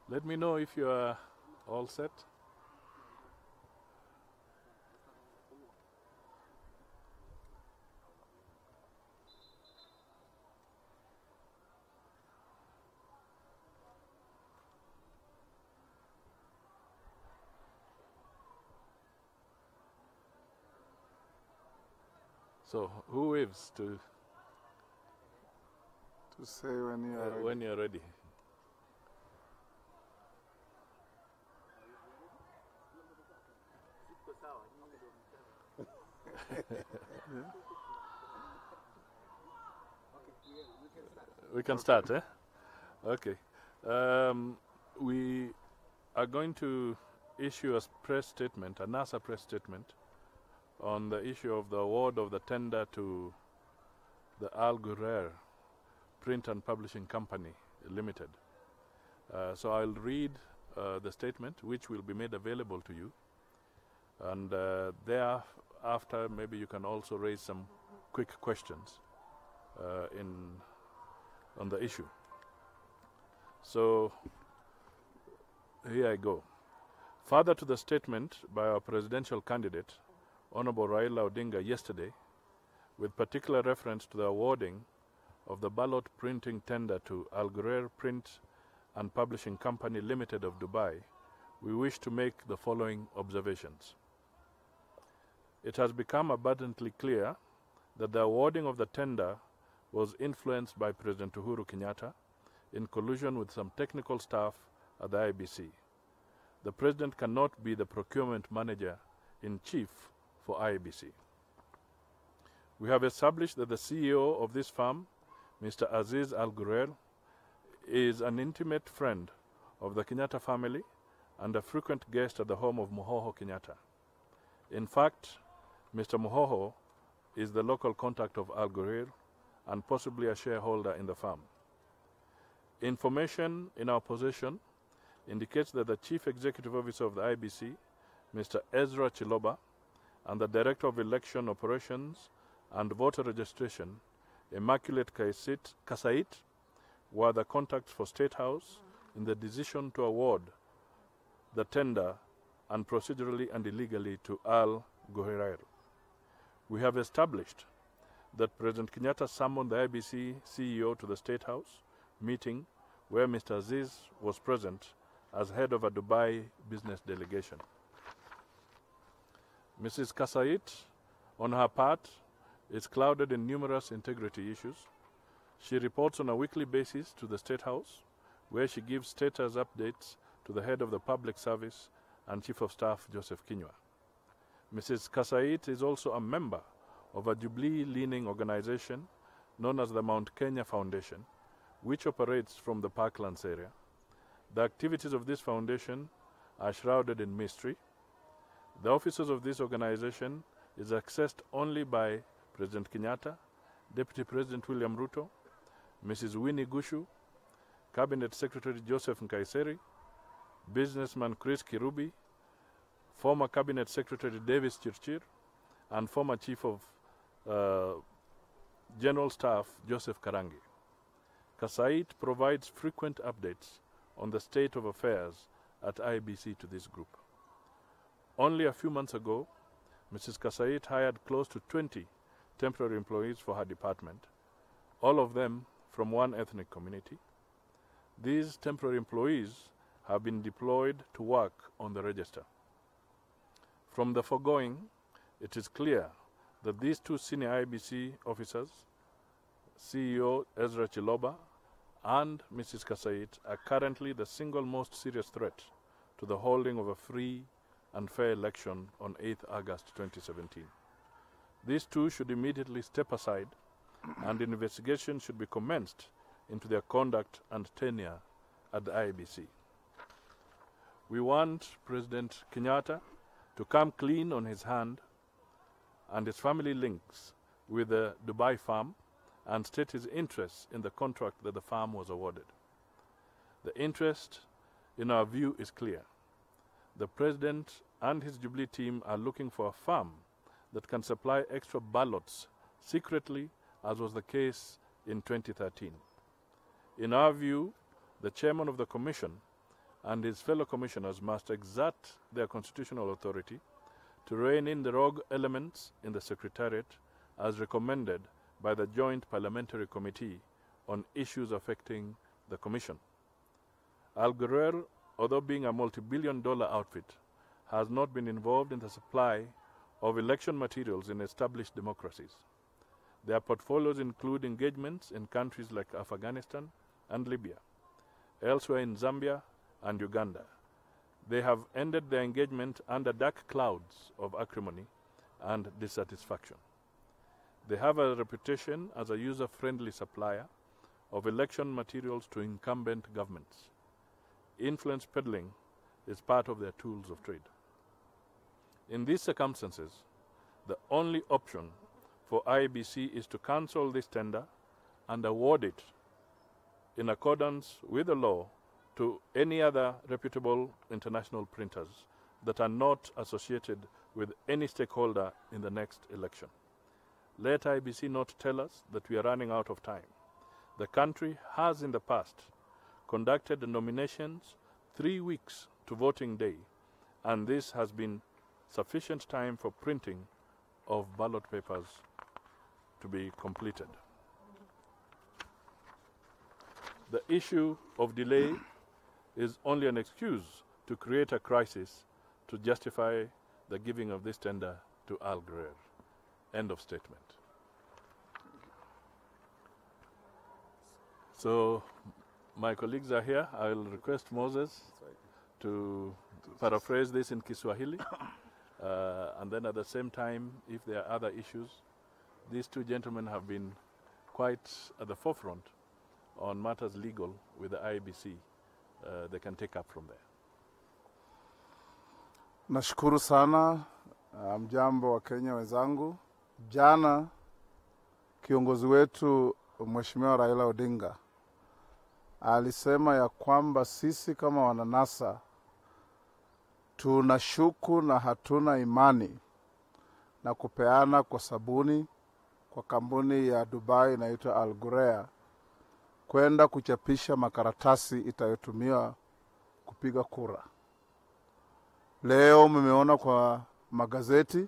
Let me know if you are all set. So, who waves to say when you're ready? We can start, eh? Okay. We are going to issue a press statement, a NASA press statement, on the issue of the award of the tender to the Al Ghurair Print and Publishing Company Limited. So I'll read the statement, which will be made available to you, and thereafter maybe you can also raise some quick questions on the issue. So here I go. Further to the statement by our presidential candidate, Honorable Raila Odinga, yesterday, with particular reference to the awarding of the ballot printing tender to Al Ghurair Print and Publishing Company Limited of Dubai, we wish to make the following observations. It has become abundantly clear that the awarding of the tender was influenced by President Uhuru Kenyatta in collusion with some technical staff at the IEBC. The President cannot be the procurement manager-in-chief for IEBC. We have established that the CEO of this firm, Mr. Aziz Al Ghurair, is an intimate friend of the Kenyatta family and a frequent guest at the home of Muhoho Kenyatta. In fact, Mr. Muhoho is the local contact of Al Ghurair and possibly a shareholder in the firm. Information in our possession indicates that the Chief Executive Officer of the IEBC, Mr. Ezra Chiloba, and the Director of Election Operations and Voter Registration, Immaculate Kasait, were the contacts for State House in the decision to award the tender unprocedurally and illegally to Al Ghurair. We have established that President Kenyatta summoned the IEBC CEO to the State House meeting where Mr. Aziz was present as head of a Dubai business delegation. Mrs. Kasait, on her part, is clouded in numerous integrity issues. She reports on a weekly basis to the State House, where she gives status updates to the head of the Public Service and Chief of Staff, Joseph Kinyua. Mrs. Kasait is also a member of a Jubilee-leaning organization known as the Mount Kenya Foundation, which operates from the Parklands area. The activities of this foundation are shrouded in mystery. The offices of this organization is accessed only by President Kenyatta, Deputy President William Ruto, Mrs. Winnie Gushu, Cabinet Secretary Joseph Nkaiseri, businessman Chris Kirubi, former Cabinet Secretary Davis Chirchir, and former Chief of General Staff Joseph Karangi. Kasait provides frequent updates on the state of affairs at IEBC to this group. Only a few months ago, Mrs. Kasait hired close to 20 temporary employees for her department, all of them from one ethnic community. These temporary employees have been deployed to work on the register. From the foregoing, it is clear that these two senior IEBC officers, CEO Ezra Chiloba and Mrs. Kasait, are currently the single most serious threat to the holding of a free and fair election on 8th August 2017. These two should immediately step aside and investigation should be commenced into their conduct and tenure at the IEBC. We want President Kenyatta to come clean on his hand and his family links with the Dubai firm and state his interest in the contract that the firm was awarded. The interest, in our view, is clear. The President and his Jubilee team are looking for a firm that can supply extra ballots secretly, as was the case in 2013. In our view, the chairman of the commission and his fellow commissioners must exert their constitutional authority to rein in the rogue elements in the Secretariat as recommended by the Joint Parliamentary Committee on issues affecting the Commission. Al Ghurair, although being a multi-billion-dollar outfit, has not been involved in the supply of election materials in established democracies. Their portfolios include engagements in countries like Afghanistan and Libya, elsewhere in Zambia and Uganda. They have ended their engagement under dark clouds of acrimony and dissatisfaction. They have a reputation as a user-friendly supplier of election materials to incumbent governments. Influence peddling is part of their tools of trade. In these circumstances, the only option for IEBC is to cancel this tender and award it in accordance with the law to any other reputable international printers that are not associated with any stakeholder in the next election. Let IEBC not tell us that we are running out of time. The country has in the past conducted the nominations 3 weeks to voting day, and this has been sufficient time for printing of ballot papers to be completed. The issue of delay is only an excuse to create a crisis to justify the giving of this tender to Al Ghurair. End of statement. So my colleagues are here. I will request Moses to paraphrase this in Kiswahili. And then at the same time, if there are other issues, these two gentlemen have been quite at the forefront on matters legal with the IEBC. They can take up from there. Nashukuru sana. Mjambo wa Kenya wenzangu. Jana kiongozi wetu Mheshimiwa Raila Odinga alisema ya kwamba sisi kama wananasa tunashuku na hatuna imani na kupeana kwa sabuni kwa kampuni ya Dubai inaitwa Al Ghurair kwenda kuchapisha makaratasi itayotumiwa kupiga kura. Leo mmeona kwa magazeti,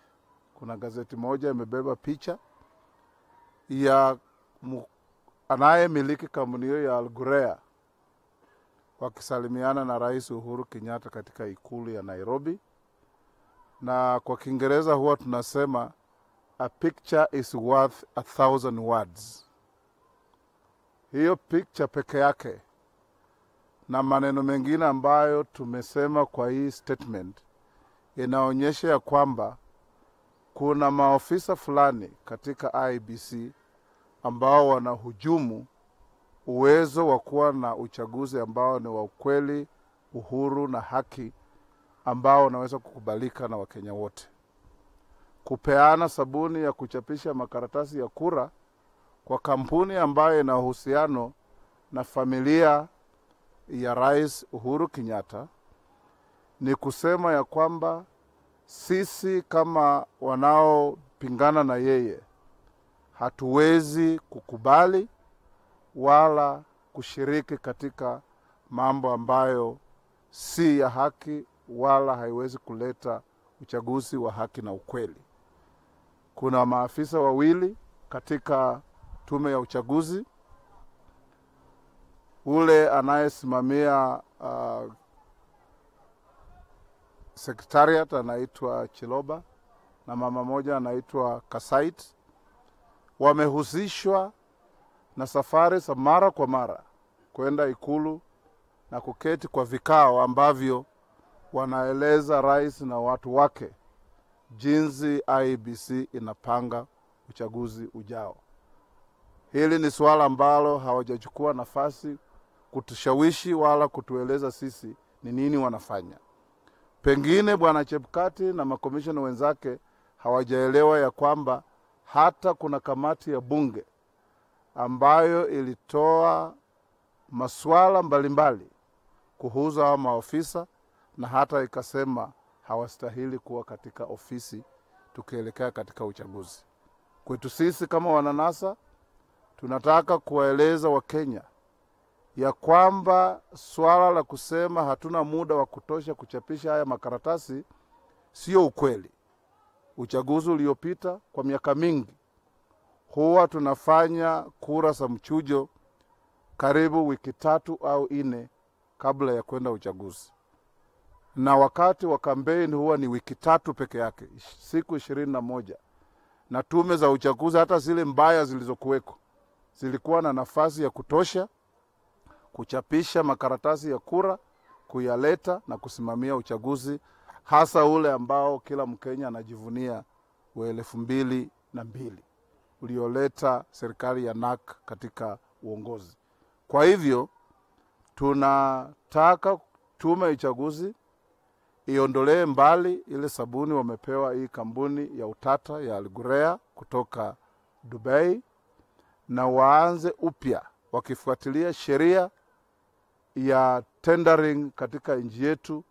kuna gazeti moja imebeba picha ya anayemiliki kampuni hiyo ya Al Ghurair wakisalimiana na Rais Uhuru Kenyatta katika ikulu ya Nairobi. Na kwa Kiingereza huwa tunasema a picture is worth 1,000 words. Hiyo picture peke yake na maneno mengine ambayo tumesema kwa hii statement inaonyesha ya kwamba kuna maofisa fulani katika IEBC ambao wanahujumu uwezo wa kuwa na uchaguzi ambao ni wa ukweli, uhuru na haki ambao unaweza kukubalika na Wakenya wote. Kupeana sabuni ya kuchapisha makaratasi ya kura kwa kampuni ambayo ina uhusiano na familia ya Rais Uhuru Kenyatta ni kusema ya kwamba sisi kama wanaopingana na yeye hatuwezi kukubali wala kushiriki katika mambo ambayo si ya haki wala haiwezi kuleta uchaguzi wa haki na ukweli. Kuna maafisa wawili katika tume ya uchaguzi. Ule anayesimamia Secretariat anaitwa Chiloba na mama moja anaitwa Kasait. Wamehusishwa na safari za mara kwa mara kwenda ikulu na kuketi kwa vikao ambavyo wanaeleza rais na watu wake jinsi IEBC inapanga uchaguzi ujao. Hili ni swala ambalo hawajachukua nafasi kutushawishi wala kutueleza sisi ni nini wanafanya. Pengine Bwana Chebukati na makomishona wenzake hawajaelewa ya kwamba hata kuna kamati ya bunge ambayo ilitoa maswala mbalimbali kuhusu hao maofisa na hata ikasema hawastahili kuwa katika ofisi tukielekea katika uchaguzi. Kwetu sisi kama wananasa tunataka kuwaeleza Wakenya ya kwamba swala la kusema hatuna muda wa kutosha kuchapisha haya makaratasi sio ukweli. Uchaguzi uliopita kwa miaka mingi huwa tunafanya kura za mchujo karibu wiki 3 au 4 kabla ya kwenda uchaguzi. Na wakati wa kampeni huwa ni wiki 3 peke yake, siku 21. Na tume za uchaguzi hata zile mbaya zilizokuweko zilikuwa na nafasi ya kutosha kuchapisha makaratasi ya kura, kuyaleta na kusimamia uchaguzi, hasa ule ambao kila Mkenya anajivunia wa 2002 ulioleta serikali ya NAK katika uongozi. Kwa hivyo tunataka tume ya uchaguzi iondolee mbali ile sabuni wamepewa hii kampuni ya utata ya Al Ghurair kutoka Dubai, na waanze upya wakifuatilia sheria ya tendering katika nchi yetu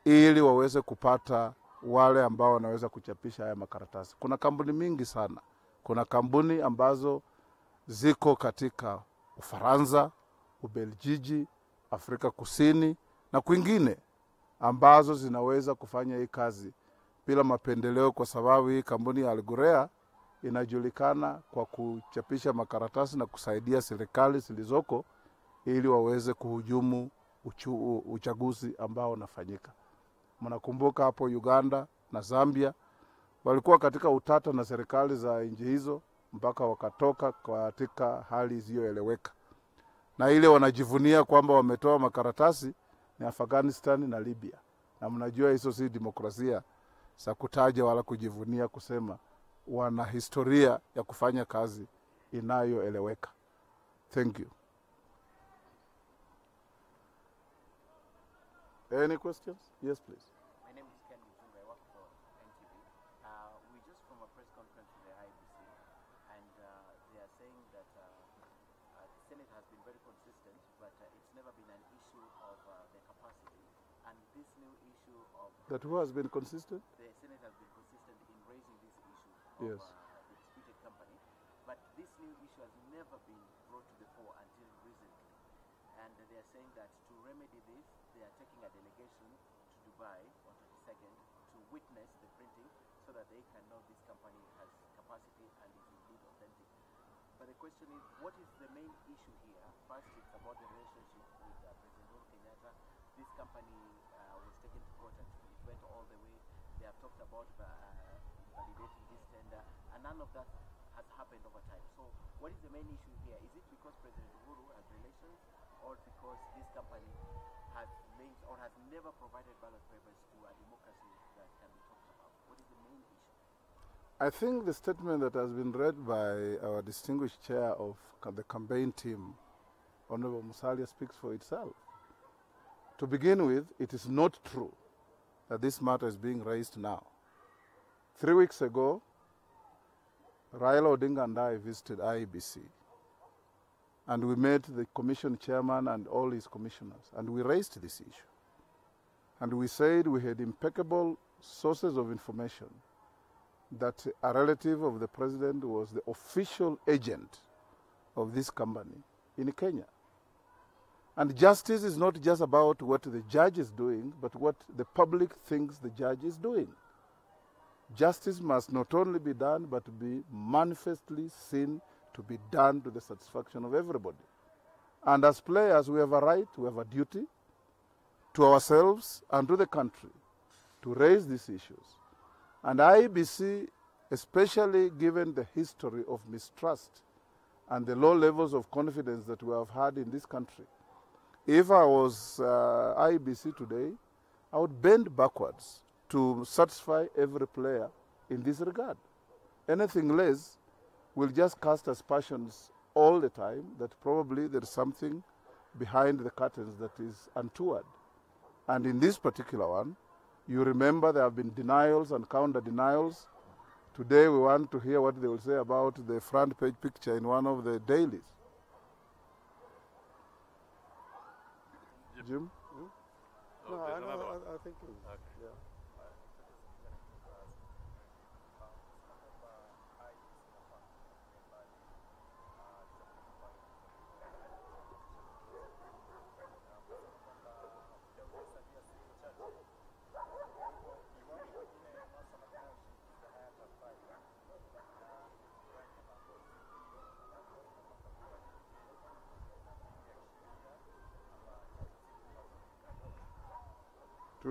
ili waweze kupata wale ambao wanaweza kuchapisha haya makaratasi. Kuna kampuni mingi sana. Kuna kampuni ambazo ziko katika Ufaransa, Ubelgiji, Afrika Kusini na kwingine ambazo zinaweza kufanya hii kazi bila mapendeleo, kwa sababu hii kampuni ya Al Ghurair inajulikana kwa kuchapisha makaratasi na kusaidia serikali zilizoko ili waweze kuhujumu uchaguzi ambao unafanyika. Mnakumbuka hapo Uganda na Zambia walikuwa katika utata na serikali za nchi hizo mpaka wakatoka katika hali isiyoeleweka. Na ile wanajivunia kwamba wametoa makaratasi ni Afghanistan na Libya. Na mnajua hizo si demokrasia za kutaja wala kujivunia kusema wana historia ya kufanya kazi inayoeleweka. Thank you. Any questions? Yes, please. My name is Kinyua. I work for NTV. We just from a press conference with the IEBC, and they are saying that the Senate has been very consistent, but it's never been an issue of the capacity. And this new issue of... That who has been consistent? The Senate has been consistent in raising this issue of the disputed company. But this new issue has never been brought to the fore until recently. And they are saying that to remedy this, they are taking a delegation to Dubai on 22nd to witness the printing so that they can know this company has capacity and is indeed authentic. But the question is, what is the main issue here? First, it's about the relationship with President Kenyatta. This company was taken to court and it went all the way. They have talked about validating this tender, and none of that has happened over time. So what is the main issue here? Is it because President Uhuru has relations, or because this company has links or has never provided ballot papers to a democracy that can be talked about? What is the main issue? I think the statement that has been read by our distinguished chair of the campaign team, Honorable Musalia, speaks for itself. To begin with, it is not true that this matter is being raised now. 3 weeks ago, Raila Odinga and I visited IEBC, and we met the commission chairman and all his commissioners, and we raised this issue. And we said we had impeccable sources of information that a relative of the president was the official agent of this company in Kenya. And justice is not just about what the judge is doing, but what the public thinks the judge is doing. Justice must not only be done, but be manifestly seen to be done to the satisfaction of everybody. And as players, we have a right, we have a duty to ourselves and to the country to raise these issues. And IEBC, especially given the history of mistrust and the low levels of confidence that we have had in this country, if I was IEBC today, I would bend backwards to satisfy every player in this regard. Anything less will just cast aspersions all the time that probably there is something behind the curtains that is untoward. And in this particular one, you remember there have been denials and counter-denials. Today we want to hear what they will say about the front page picture in one of the dailies. Jim? No, I think it was, yeah.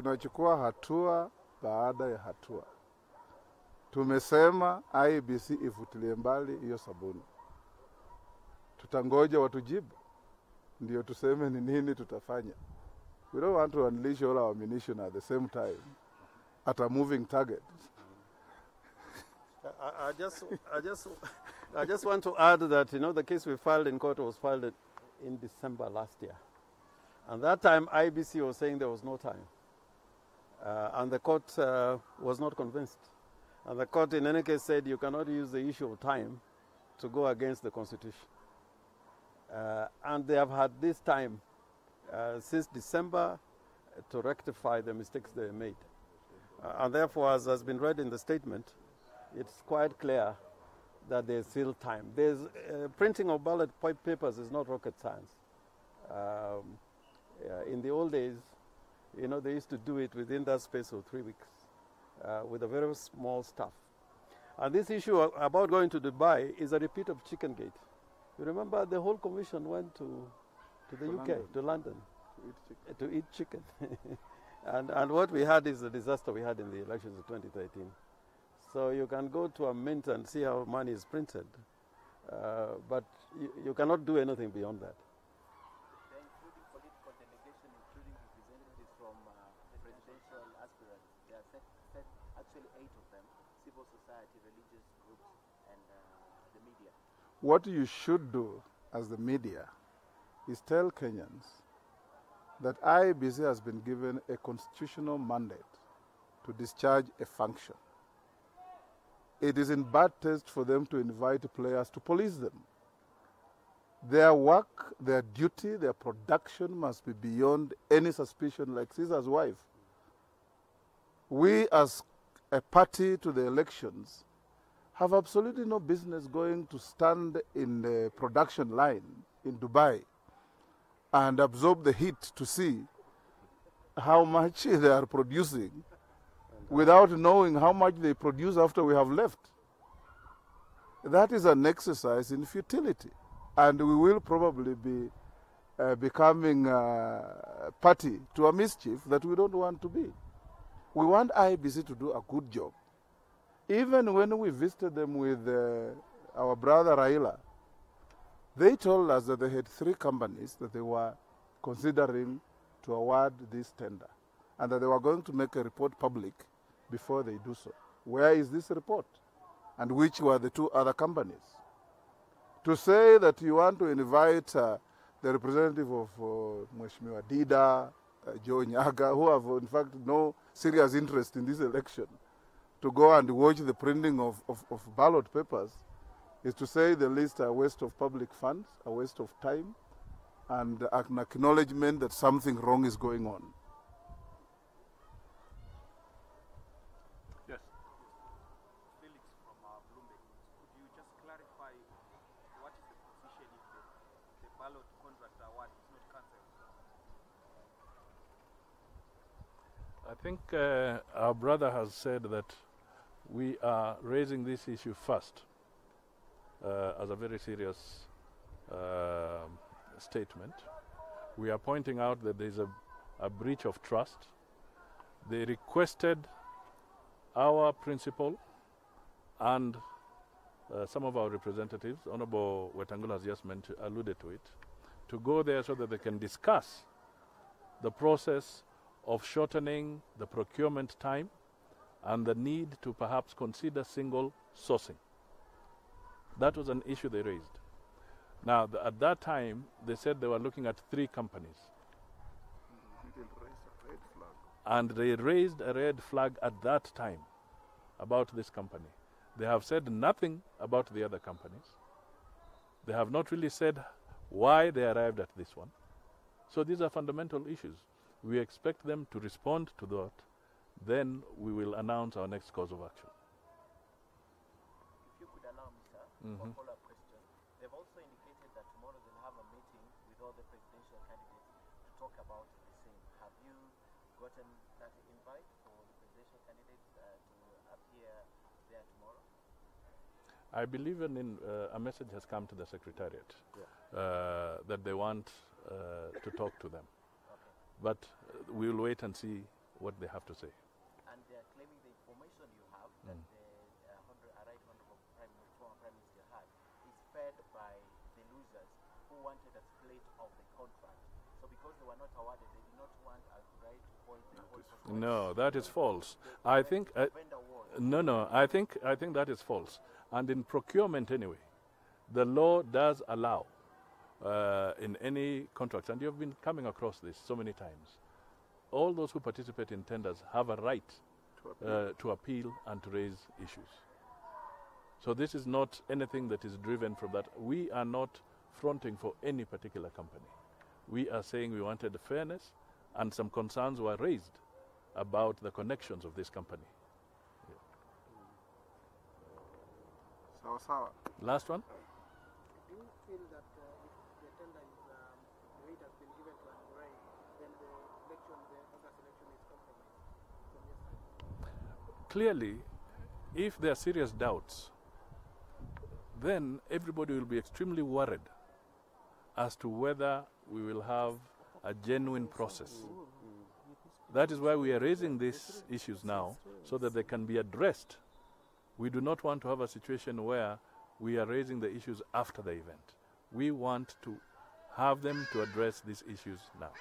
tunachukua hatua baada ya hatua. Tumesema IEBC ifutilie mbali hiyo sabuni. Tutangoja watujibu ndio tuseme ni nini tutafanya. We don't want to unleash all our ammunition at the same time at a moving target. I just want to add that, you know, the case we filed in court was filed in December last year. And that time, IEBC was saying there was no time. And the court was not convinced. And the court, in any case, said you cannot use the issue of time to go against the Constitution. And they have had this time since December to rectify the mistakes they made. And therefore, as has been read in the statement, it's quite clear that there's still time. There's printing of ballot papers is not rocket science. In the old days, you know, they used to do it within that space of 3 weeks with a very small staff. And this issue about going to Dubai is a repeat of Chicken Gate. You remember the whole commission went to the UK, to London, to eat chicken. And what we had is the disaster we had in the elections of 2013. So you can go to a mint and see how money is printed, but you cannot do anything beyond that. They're including political delegation, including representatives from the presidential aspirants. There are actually 8 of them, civil society, religious groups, and the media. What you should do as the media is tell Kenyans that IEBC has been given a constitutional mandate to discharge a function. It is in bad taste for them to invite players to police them. Their work, their duty, their production must be beyond any suspicion, like Caesar's wife. We, as a party to the elections, have absolutely no business going to stand in the production line in Dubai and absorb the heat to see how much they are producing without knowing how much they produce after we have left. That is an exercise in futility. And we will probably be becoming a party to a mischief that we don't want to be. We want IEBC to do a good job. Even when we visited them with our brother Raila, they told us that they had 3 companies that they were considering to award this tender, and that they were going to make a report public before they do so. Where is this report? And which were the 2 other companies? To say that you want to invite the representative of Mheshimiwa Dida, Joe Nyaga, who have in fact no serious interest in this election, to go and watch the printing of ballot papers, is to say the least a waste of public funds, a waste of time, and an acknowledgement that something wrong is going on. Yes. Felix from Bloomberg. Could you just clarify what is the position if the ballot contract award is not cancelled? I think our brother has said that we are raising this issue first as a very serious statement. We are pointing out that there is a breach of trust. They requested our principal and some of our representatives, Honorable Wetangula has just alluded to it, to go there so that they can discuss the process of shortening the procurement time and the need to perhaps consider single sourcing. That was an issue they raised. Now, at that time, they said they were looking at 3 companies. And they raised a red flag at that time about this company. They have said nothing about the other companies. They have not really said why they arrived at this one. So these are fundamental issues. We expect them to respond to that. Then we will announce our next course of action. If you could allow me, sir, one follow-up question. They've also indicated that tomorrow they'll have a meeting with all the presidential candidates to talk about the same. Have you gotten that invite for the presidential candidates to appear there tomorrow? I believe a message has come to the Secretariat that they want to talk to them. Okay. But we will wait and see what they have to say. And they are claiming the information you have that the right honorable former Prime Minister had is fed by the losers who wanted a split of the contract. So because they were not awarded, they did not want Al Ghurair to hold the whole contract. No, that is false. I think no. I think that is false. And in procurement anyway, the law does allow in any contract, and you've been coming across this so many times. All those who participate in tenders have a right to appeal and to raise issues. So this is not anything that is driven from that. We are not fronting for any particular company. We are saying we wanted fairness, and some concerns were raised about the connections of this company. Sawa sawa. Last one? Do you feel that if the tender is, the weight has been given to Al Ghurair, then the August election is compromised from your side? Clearly, if there are serious doubts, then everybody will be extremely worried as to whether we will have a genuine process. That is why we are raising these issues now, so that they can be addressed. We do not want to have a situation where we are raising the issues after the event. We want to have them to address these issues now.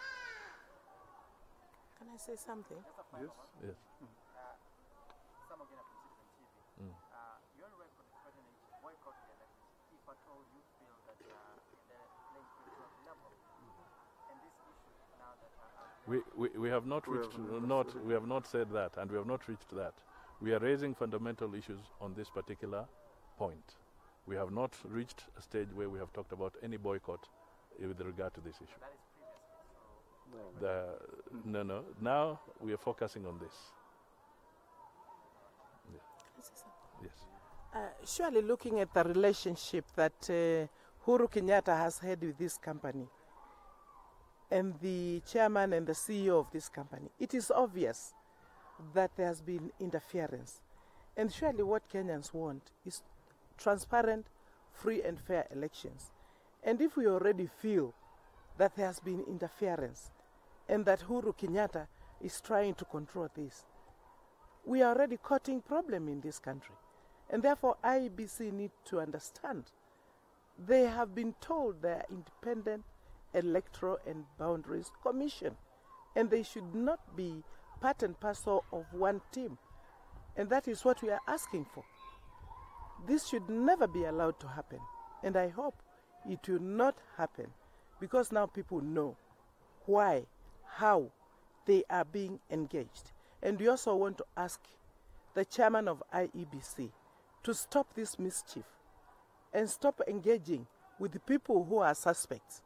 Can I say something? Yes. Yes. Some again from Citizen TV. Your record, President, boycott the elections if at all you feel that the playing field is not level. And this issue now that we have not reached we have not said that, and we have not reached that. We are raising fundamental issues on this particular point. We have not reached a stage where we have talked about any boycott with regard to this issue. that is previously. So No. Now we are focusing on this. Yeah. Can I say something? Yes. Surely looking at the relationship that Uhuru Kenyatta has had with this company and the chairman and the CEO of this company, it is obvious that there has been interference. And surely what Kenyans want is transparent, free and fair elections. And if we already feel that there has been interference and that Uhuru Kenyatta is trying to control this, we are already causing problem in this country. And therefore IEBC need to understand they have been told they are independent electoral and boundaries commission, and they should not be part and parcel of one team. And that is what we are asking for. This should never be allowed to happen. And I hope it will not happen, because now people know why, how they are being engaged. And we also want to ask the chairman of IEBC to stop this mischief and stop engaging with the people who are suspects,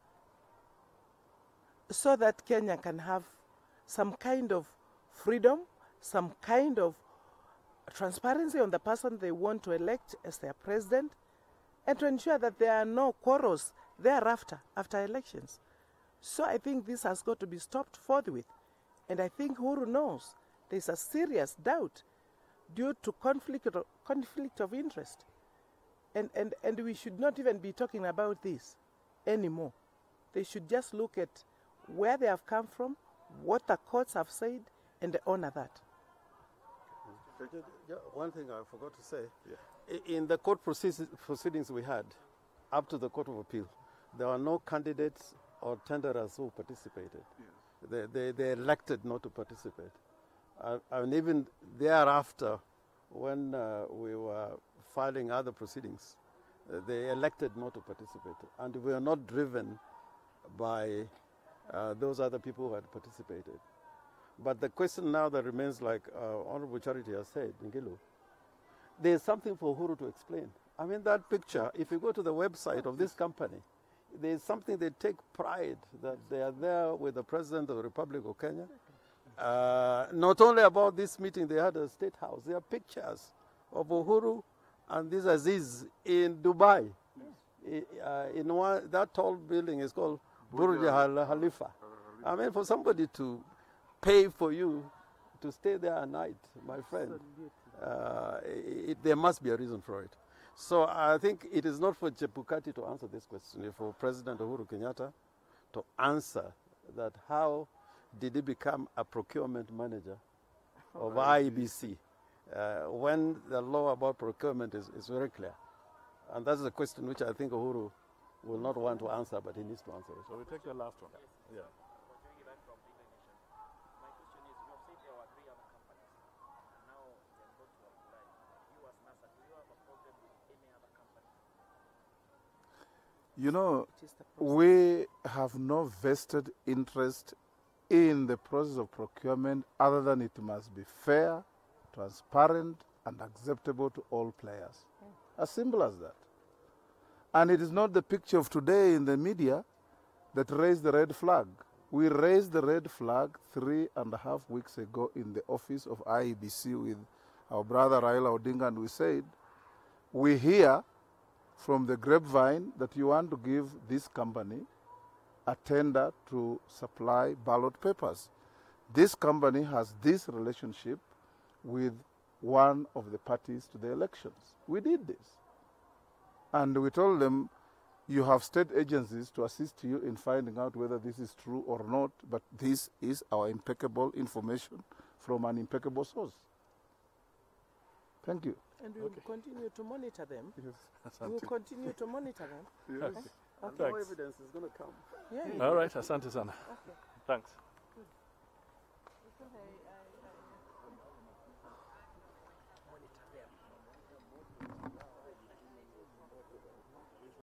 so that Kenya can have some kind of freedom, some kind of transparency on the person they want to elect as their president, and to ensure that there are no quarrels thereafter, after elections. So I think this has got to be stopped forthwith. And I think Uhuru knows there's a serious doubt due to conflict of interest. And we should not even be talking about this anymore. They should just look at where they have come from, what the courts have said, and honor that. One thing I forgot to say. In the court proceedings we had, up to the Court of Appeal, there were no candidates or tenderers who participated. Yes. They elected not to participate. And even thereafter, when we were filing other proceedings, they elected not to participate. And we are not driven by those other people who had participated. But the question now that remains, like Honorable Charity has said, Ngilu, there's something for Uhuru to explain. I mean, that picture, if you go to the website of this company, there's something they take pride that they are there with the President of the Republic of Kenya. Not only about this meeting they had at the State House, there are pictures of Uhuru and this Aziz in Dubai. In one, that tall building is called Burj Al Khalifa. I mean, for somebody to pay for you to stay there at night, my friend, there must be a reason for it. So I think it is not for Chebukati to answer this question, it's for President Uhuru Kenyatta to answer that how did he become a procurement manager of IEBC? When the law about procurement is very clear. And that's a question which I think Uhuru will not want to answer, but he needs to answer it. So we take the last one. Yeah. My question is, you have said there were 3 other companies, and now they have got to apply. You as NASA, do you have a problem with any other company? You know, It is the process. we have no vested interest in the process of procurement other than it must be fair, transparent, and acceptable to all players. As simple as that. And it is not the picture of today in the media that raised the red flag. We raised the red flag 3.5 weeks ago in the office of IEBC with our brother Raila Odinga, and we said, we hear from the grapevine that you want to give this company a tender to supply ballot papers. This company has this relationship with one of the parties to the elections. We did this. And we told them, you have state agencies to assist you in finding out whether this is true or not, but this is our impeccable information from an impeccable source. Thank you. And we will continue to monitor them. Yes. We will continue to monitor them. Yes. And Thanks. more evidence is going to come. Yeah. All right, asante sana. Okay. Thanks.